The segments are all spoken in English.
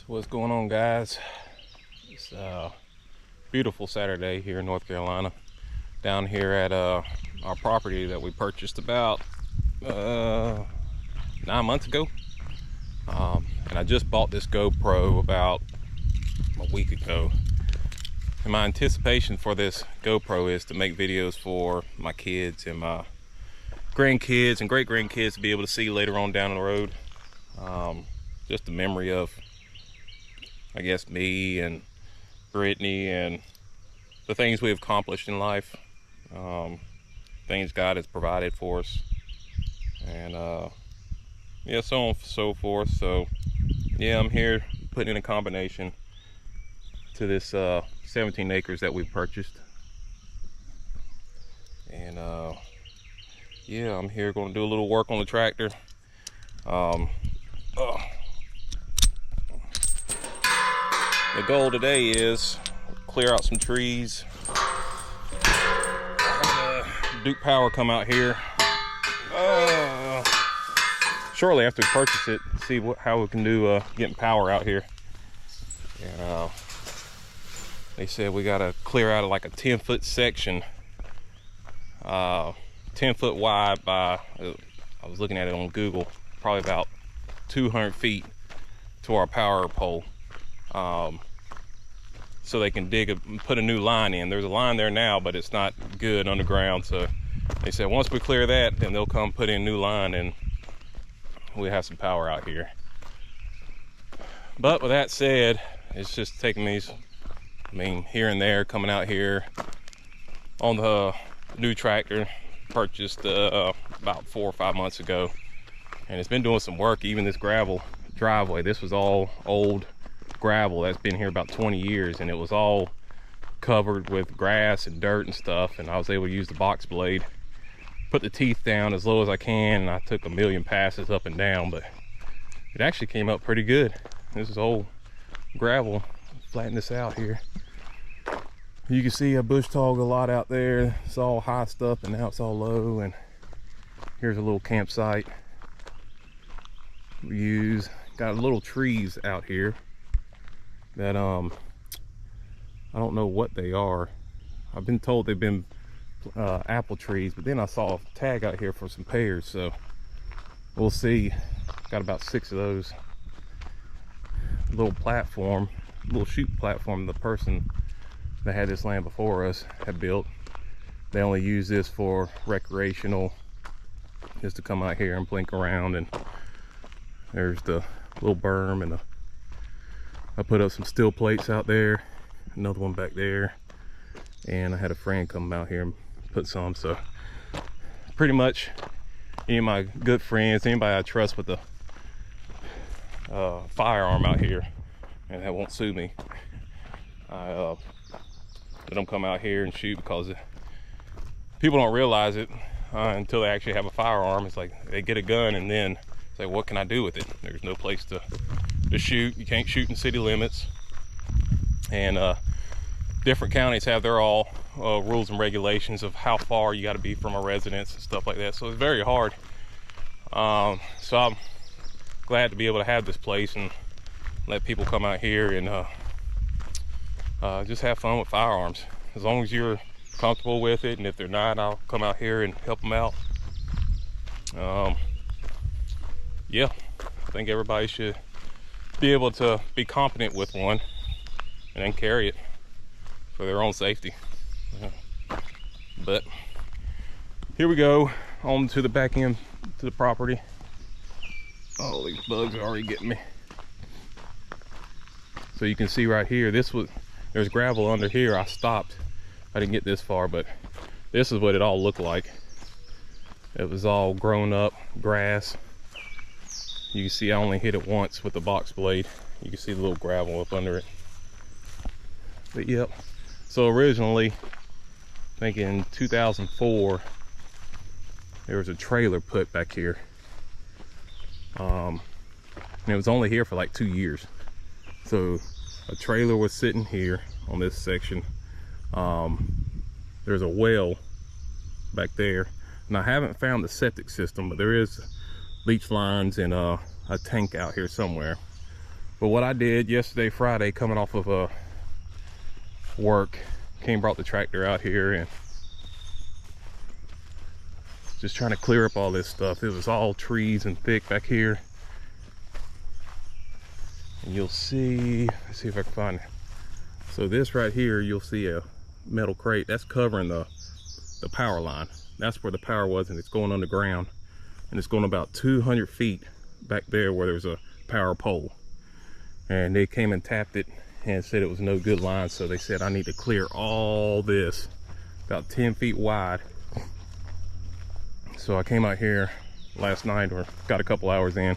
What's going on, guys? It's beautiful Saturday here in North Carolina, down here at our property that we purchased about 9 months ago. And I just bought this GoPro about a week ago. And my anticipation for this GoPro is to make videos for my kids and my grandkids and great grandkids to be able to see later on down the road. Just a memory of, I guess, me and Brittany and the things we've accomplished in life, things God has provided for us, and yeah, so on and so forth. So yeah, I'm here putting in a combination to this 17 acres that we purchased, and yeah, I'm here going to do a little work on the tractor. The goal today is clear out some trees. Duke Power come out here shortly after we purchase it, see how we can do getting power out here. And they said we gotta clear out like a 10-foot section, 10 foot wide by, I was looking at it on Google, probably about 200 feet to our power pole. So they can put a new line in. There's a line there now, but it's not good underground. So they said once we clear that, then they'll come put in a new line and we have some power out here. But with that said, it's just taking me, here and there, coming out here on the new tractor purchased about 4 or 5 months ago, and it's been doing some work. Even this gravel driveway, this was all old gravel that's been here about 20 years, and it was all covered with grass and dirt and stuff, and I was able to use the box blade, put the teeth down as low as I can, and I took a million passes up and down, but it actually came up pretty good. This is old gravel. Flatten this out here. You can see I bush togged a lot out there. It's all high stuff, and now it's all low. And here's a little campsite we use. Got little trees out here that I don't know what they are. I've been told they've been apple trees, but then I saw a tag out here for some pears, so we'll see. Got about 6 of those. Little platform, little shoot platform the person that had this land before us had built. They only use this for recreational, just to come out here and blink around. And there's the little berm, and I put up some steel plates out there, another one back there, and I had a friend come out here and put some. So pretty much any of my good friends, anybody I trust with a firearm out here and that won't sue me, I let them come out here and shoot, because people don't realize it until they actually have a firearm. It's like they get a gun and then say, what can I do with it? There's no place to shoot. You can't shoot in city limits, and different counties have their all rules and regulations of how far you got to be from a residence and stuff like that. So it's very hard. So I'm glad to be able to have this place and let people come out here and just have fun with firearms, as long as you're comfortable with it. And if they're not, I'll come out here and help them out. Yeah, I think everybody should be able to be competent with one and then carry it for their own safety. But here we go on to the back end to the property. Oh, these bugs are already getting me. So you can see right here, there's gravel under here. I stopped, I didn't get this far, but this is what it all looked like. It was all grown up grass. You can see I only hit it once with the box blade. You can see the little gravel up under it. But yep, so originally, I think in 2004, there was a trailer put back here. And it was only here for like 2 years. So a trailer was sitting here on this section. There's a well back there, and I haven't found the septic system, but there is leach lines and a tank out here somewhere. But what I did yesterday, Friday, coming off of work, brought the tractor out here and just trying to clear up all this stuff. It was all trees and thick back here. And you'll see, let's see if I can find it. So this right here, you'll see a metal crate that's covering the power line. That's where the power was, and it's going underground, and it's going about 200 feet back there where there's a power pole. And they came and tapped it and said it was no good line, so they said I need to clear all this about 10 feet wide. So I came out here last night, or got a couple hours in,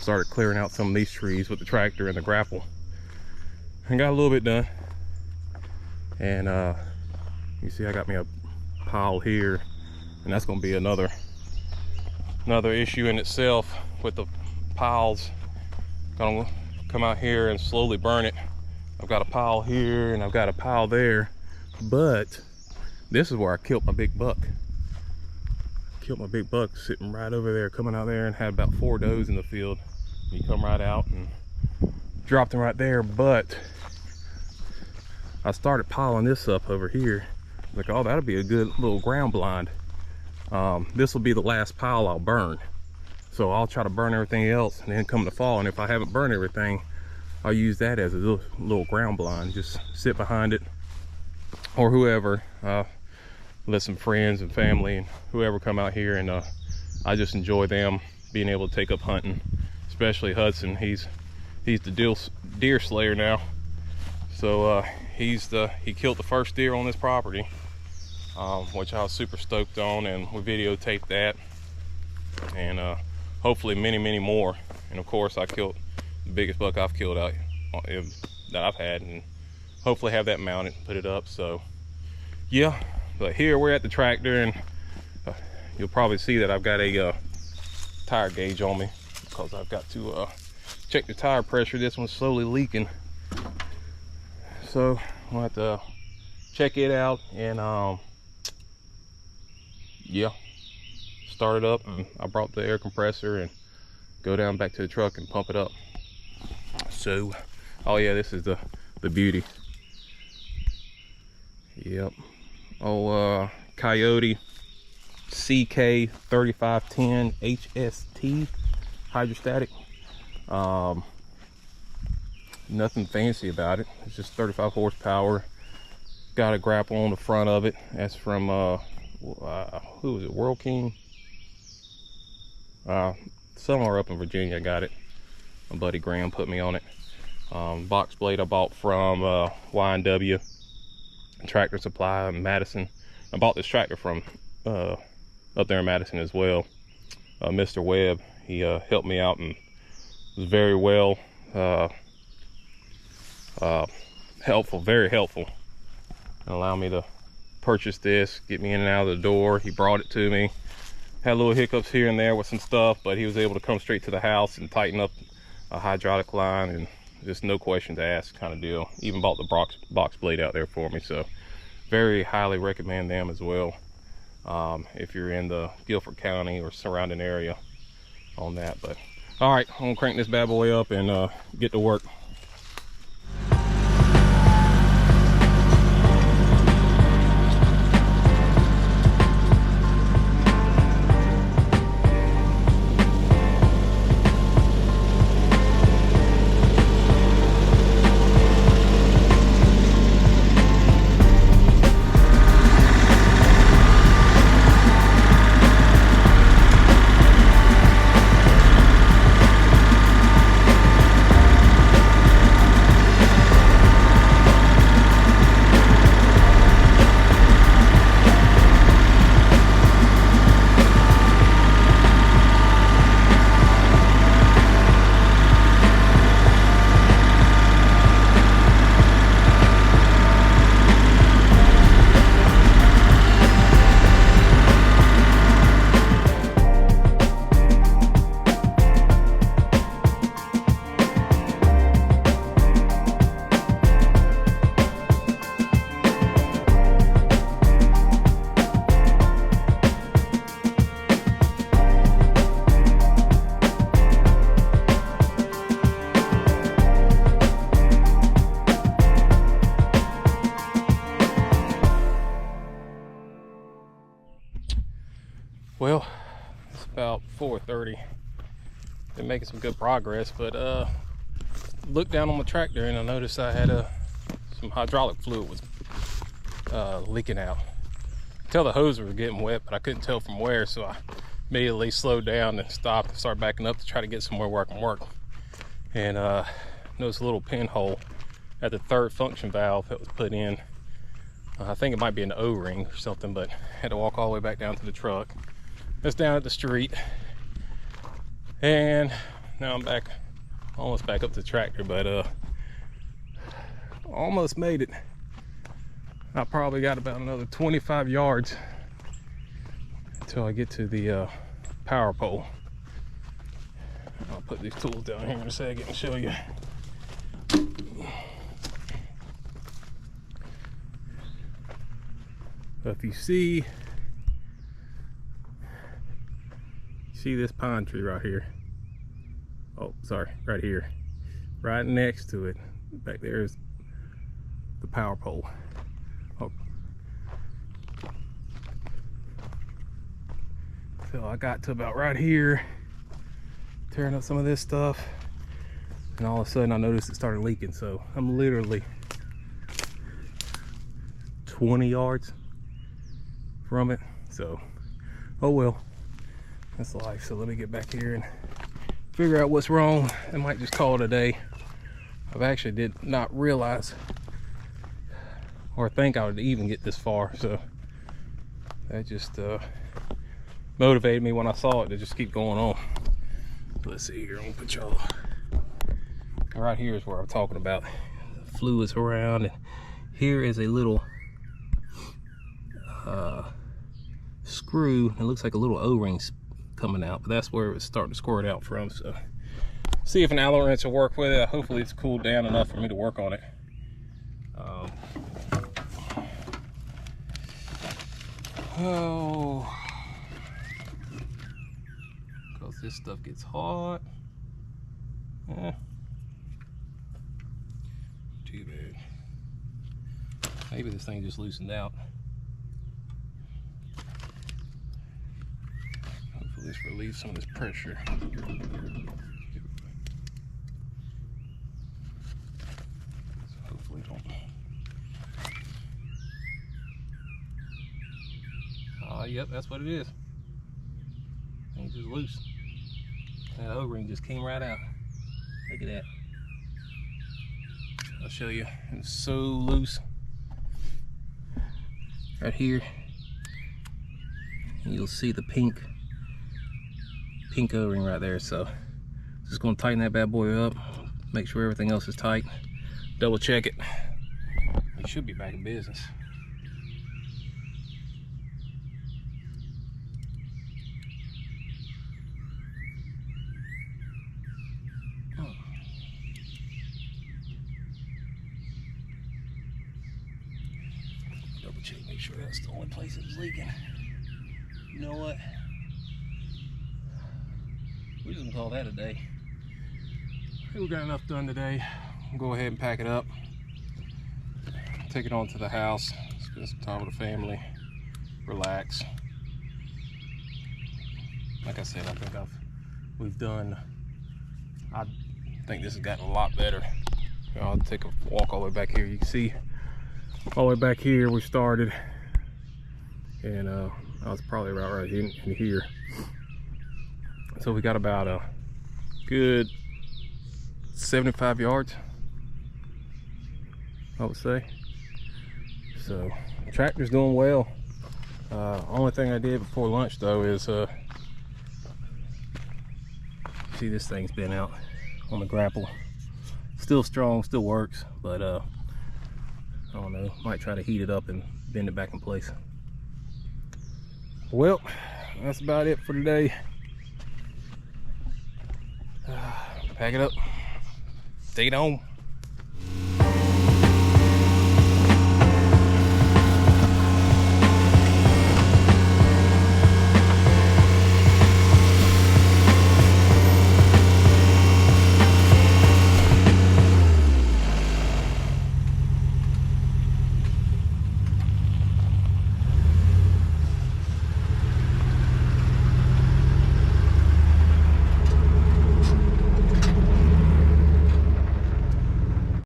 started clearing out some of these trees with the tractor and the grapple, and got a little bit done. And you see I got me a pile here, and that's going to be another issue in itself with the piles. Gonna come out here and slowly burn it. I've got a pile here and I've got a pile there, but this is where I killed my big buck. Killed my big buck sitting right over there, coming out there, and had about 4 does in the field. He come right out and dropped him right there. But I started piling this up over here. Like, oh, that'll be a good little ground blind. This will be the last pile I'll burn. So I'll try to burn everything else, and then come to fall, and if I haven't burned everything, I'll use that as a little ground blind. Just sit behind it, or whoever, let some friends and family and whoever come out here, and I just enjoy them being able to take up hunting, especially Hudson. He's the deer slayer now. So he killed the first deer on this property, which I was super stoked on, and we videotaped that, and hopefully many more. And of course I killed the biggest buck I've killed out that I've had, and hopefully have that mounted, put it up. So yeah, but here we're at the tractor, and you'll probably see that I've got a tire gauge on me, because I've got to check the tire pressure. This one's slowly leaking, so we'll have to check it out, and yeah, start it up. And I brought the air compressor and go down back to the truck and pump it up. So, oh yeah, this is the beauty. Yep. Oh, Kioti Ck3510 HST hydrostatic. Nothing fancy about it. It's just 35 horsepower. Got a grapple on the front of it. That's from who was it? World King. Somewhere up in Virginia I got it. My buddy Graham put me on it. Box blade I bought from Y&W Tractor Supply in Madison. I bought this tractor from up there in Madison as well. Mr. Webb, he helped me out and was very well helpful, very helpful, and allowed me to purchase this, get me in and out of the door. He brought it to me. Had little hiccups here and there with some stuff, but he was able to come straight to the house and tighten up a hydraulic line, and just no questions asked kind of deal. Even bought the box blade out there for me. So very highly recommend them as well, if you're in the Guilford County or surrounding area on that. But all right, I'm gonna crank this bad boy up and get to work. 4:30. Been making some good progress, but looked down on the tractor and I noticed I had some hydraulic fluid was leaking out. Tell the hose was getting wet, but I couldn't tell from where, so I immediately slowed down and stopped and started backing up to try to get somewhere where I can work. And noticed a little pinhole at the third function valve that was put in. I think it might be an O-ring or something, but had to walk all the way back down to the truck. That's down at the street. And now I'm back, almost back up to the tractor, but almost made it. I probably got about another 25 yards until I get to the power pole. I'll put these tools down here in a second and show you. If you see this pine tree right here. Oh, sorry, right here. Right next to it. Back there is the power pole. Oh. So I got to about right here, tearing up some of this stuff, and all of a sudden I noticed it started leaking. So I'm literally 20 yards from it. So, oh well, that's life. So let me get back here and figure out what's wrong. I might just call it a day. I've actually did not realize or think I would even get this far, so that just motivated me when I saw it to just keep going on. Let's see here, I'm gonna put y'all right here is where I'm talking about. The fluids around, and here is a little screw. It looks like a little O-ring's coming out, but that's where it's starting to squirt out from. So see if an Allen wrench will work with it. Hopefully it's cooled down enough for me to work on it. Oh, because this stuff gets hot. Too bad. Maybe this thing just loosened out. Hopefully this relieves some of this pressure. Hopefully don't. Yep, that's what it is. It's just loose. That O-ring just came right out. Look at that. I'll show you. It's so loose. Right here. And you'll see the pink O-ring right there. So just gonna tighten that bad boy up. Make sure everything else is tight. Double check it. You should be back in business. Check, make sure that's the only place it's leaking. You know what? We're just gonna call that a day. I think we got enough done today. We'll go ahead and pack it up. Take it on to the house. Spend some time with the family. Relax. Like I said, I think I think this has gotten a lot better. I'll take a walk all the way back here. You can see all the way back here we started, and I was probably right in here. So we got about a good 75 yards, I would say. So the tractor's doing well. Only thing I did before lunch though is see, this thing's been out on the grapple. Still strong, still works, but I don't know, might try to heat it up and bend it back in place. Well, that's about it for today. Pack it up, take it home.